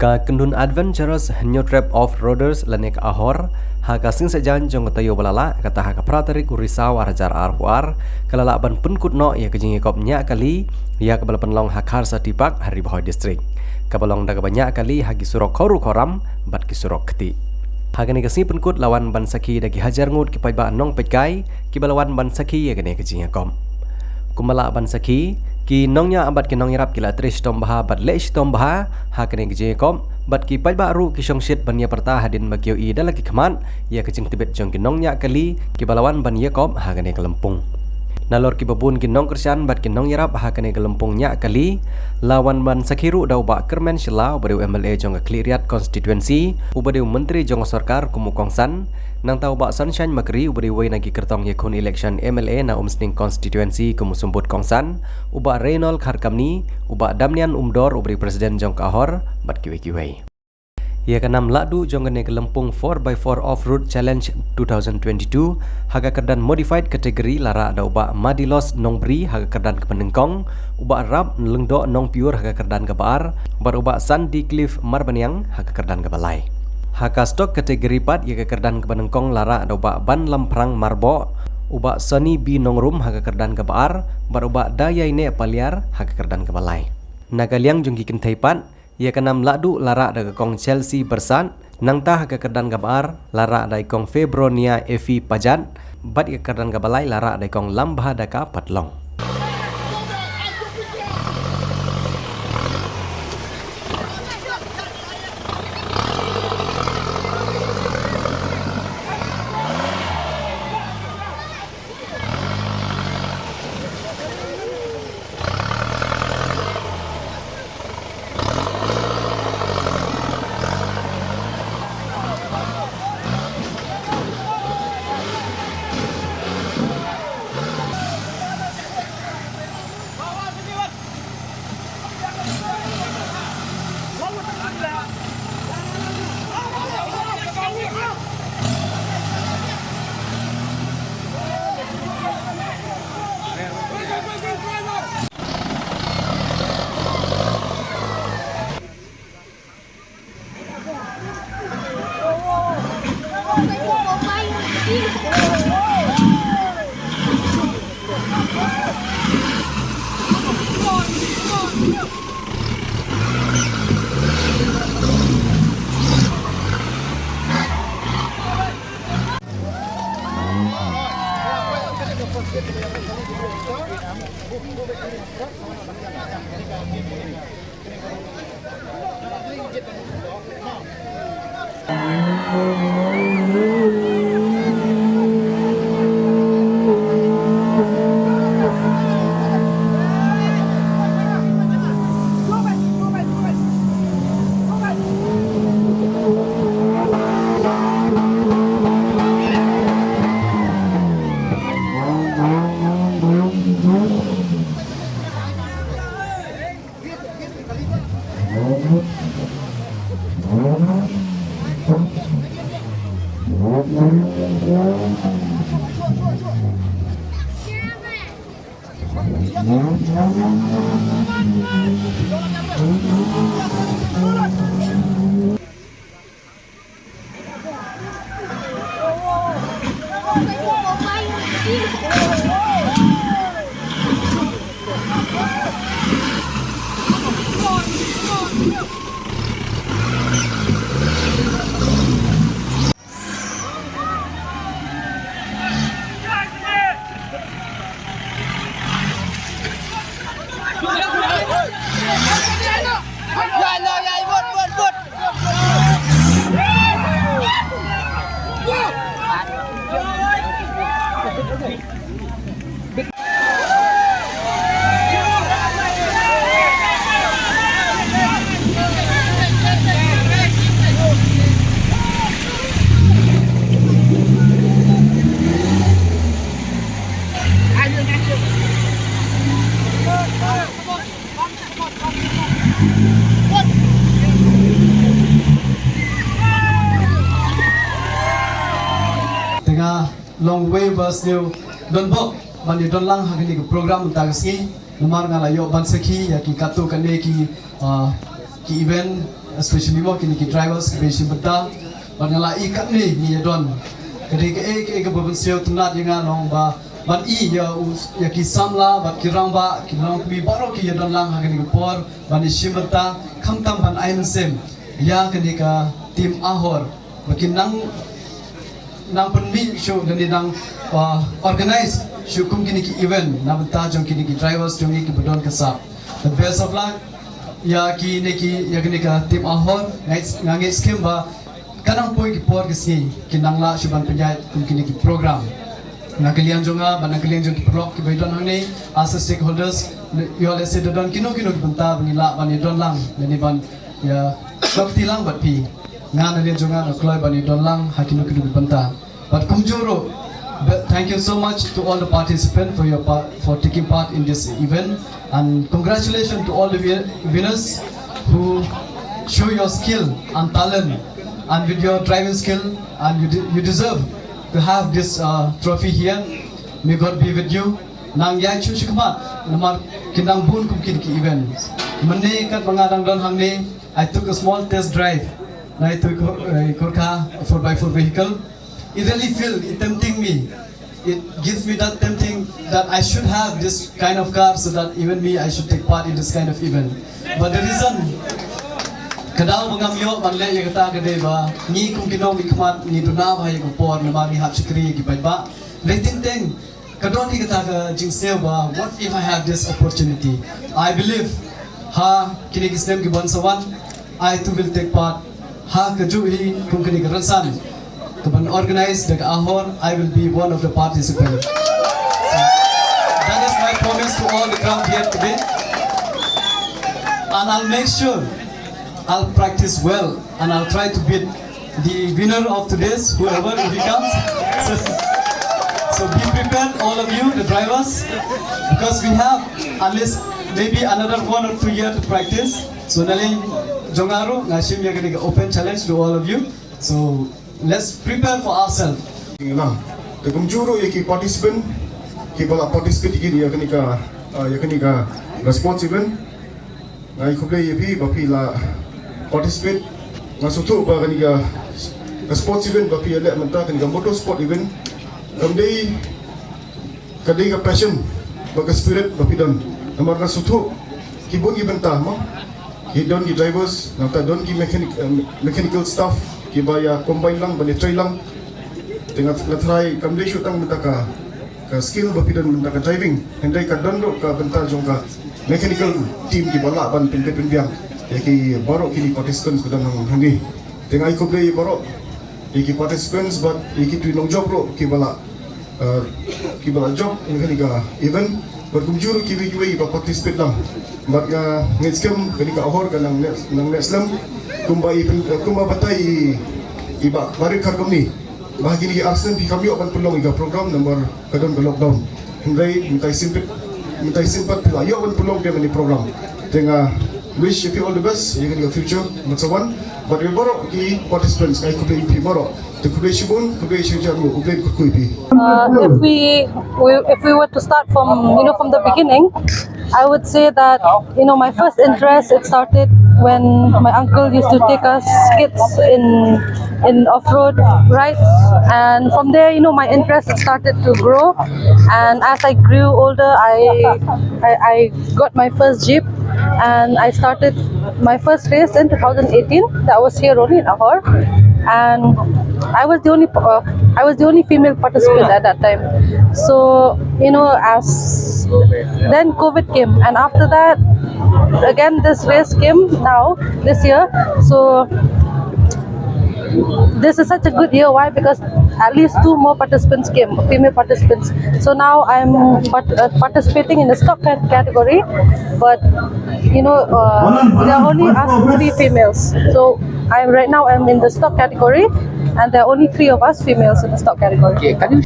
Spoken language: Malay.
Ka kendun adventurous new trip off-roaders lanek ahor ha kasing sejan jong tayo balala kata ha kapratari kurisau arajar arhuar kalala ban penkut no ya kejing kop nya kali ya kabal penlong hakar satipak hari Bahoy district kabalong daga banyak kali hagi surok koru koram bat ki surok keti hagani kasi penkut lawan ban Sakhi dagi hajar ngut ki Paidbah nong pekai ki balawan ban Sakhi ya gane kejing kom kumala ban Sakhi ki Nongniah abat ki Nongnirap kila trish tombaha bat leish tombaha hakane ki Jekom bat ki Paidbah ru ki Shongshit ban ya perta hadin bagyo i dalaki Khmat ya kecing tibet jong ki Nongniah kali ki balawan ban Yakob hakane kelempung nalor ki babun ki Nong Kersian bat ki Nongnirap hakane kelempung nya kali lawan ban Sakhi ru dau ba kermen shila ubadeu MLA jong Kliriat constituency ubadeu menteri jong sarkar kumukongsan nang tau ba sunshine makri ubari wei nagi kertong yakun election MLA na umsning constituency kumusumbut kongsan uba Reynol Kharkamni uba Damnian Umdor ubari presiden jong kahor bat kiwei ia kanam ladu jong ne kelempung 4x4 off-road challenge 2022 haga kerdan modified kategori lara ada uba Madilos Nongbri haga kerdan kepenengkong uba Rab Lengdo Nong Pure haga kerdan kebaar bar uba Sandy Cliff Marbanyang haga kerdan kebalai haka stok kategori 4 ia kekerdan kepenengkong lara ada uba Ban Lamprang Marbo uba Sony B Nongrum haka kerdan kebaar bar uba Daya Ine Paliar haka kerdan kebalai nagaliang jungki kentaipat ia kenam ladu lara ada kong Chelsea Bersan nangta haka kerdan kebaar lara ada kong Febronia Evi Pajat bat ia kerdan kebalai lara ada kong Lambah Daka Patlong long way bus new don bok bani don lang hagini program tagasni numar ngalayo ban Sakhi ya ki katu kane ki event especially mo kini ki drivers ke besi beta ban ngala ikat ni don kedi ke babensio tunat yang long ba ban ya ki samla ba ki ramba ki long bi baro ki don lang hagani ke por ban shimata khamtam ban ain sem ya kini ka tim ahor makin nang penmi show dan nang organize syukum kini ki event na benta jong kini ki drivers jong ki bedon kesap the best of luck ya kini ka tim ahor ngai skim ba kanang poi ki por kisni kinang la syuban penjait kum kini ki program na kalian jonga ban kalian jong ki blok ki bedon hang as stakeholders you all say don kino ki benta bangila ban don lang ni ban ya bakti lang bat pi ngana dia jonga na kloi ban don lang hakino ki benta but kumjuro. Thank you so much to all the participants for taking part in this event, and congratulations to all the winners who show your skill and talent, and with your driving skill, and you deserve to have this trophy here. May God be with you. Nongniah chushi Khmat namar kinang bun kumkin ki event. Mane kat mangadang don hangni I took a small test drive. Na itu korka 4x4 vehicle. It really tempting me. It gives me that tempting that I should have this kind of car so that even me I should take part in this kind of event. But the reason kadang mengamyo manle yang kata kade ba ni kum kinong ikmat ni duna ba yang por na mami hap sikri ki Paidbah. Letting kadang ni kata ka jingseo ba what if I have this opportunity? I believe kini kisnem ki bansawan I too will take part. Kajuhi kum kini ransan. Keban organize the ahor, I will be one of the participants. That is my promise to all the crowd here today. And I'll make sure I'll practice well and I'll try to beat the winner of today's, whoever if he comes. So be prepared, all of you, the drivers, because we have at least maybe another 1 or 2 years to practice. So naling jongaru ngashim ya gonna open challenge to all of you. So let's prepare for ourselves. The kumjuro yaki participant, kibala participate ya kanika response event. Ngai kuble yepi bapi la participate masutu ba kanika response event bapi ada menta kanika motorsport event. Kamdei kadai passion baga spirit bapi don. Namar masutu kibun ibenta mo. Hidon ki drivers, nanta don ki mechanical staff. Kibaya combine lang bani try lang tengah try kamdei shootang benta ka skill bapidan benta ka driving hendai ka dondo ka benta jong ka mechanical team kibala ban pinbiang yaki baru kini participants kuda nang handi tengah ikut dei baru yaki participants but yaki tu nong job ro kibala job ngani ka event berkumjur kiwi ba participate lang but ngetskem kani ka ahor ka nang neslam kumba batai iba mari karkom ni bahagi ni arsen di kami akan pelong iga program nomor kadon ke lockdown hendai mintai simpat pila yo akan pelong dia mani program tengah wish you all the best in your future matsawan but we borok ki participants kai kubai pi borok the kubai shibun kubai shujaru kubai kuipi if we were to start from from the beginning, I would say that my first interest, it started when my uncle used to take us kids in off-road rides, and from there my interest started to grow. And as I grew older, I got my first Jeep, and I started my first race in 2018. That was here only in Ahor, and I was the only female participant at that time. So as then COVID came, and after that again this race came now this year. So this is such a good year. Why? Because at least 2 more participants came, female participants. So now I'm participating in the stock category, but there are only us 3 females. So right now I'm in the stock category, and there are only 3 of us females in the stock category. Okay, can you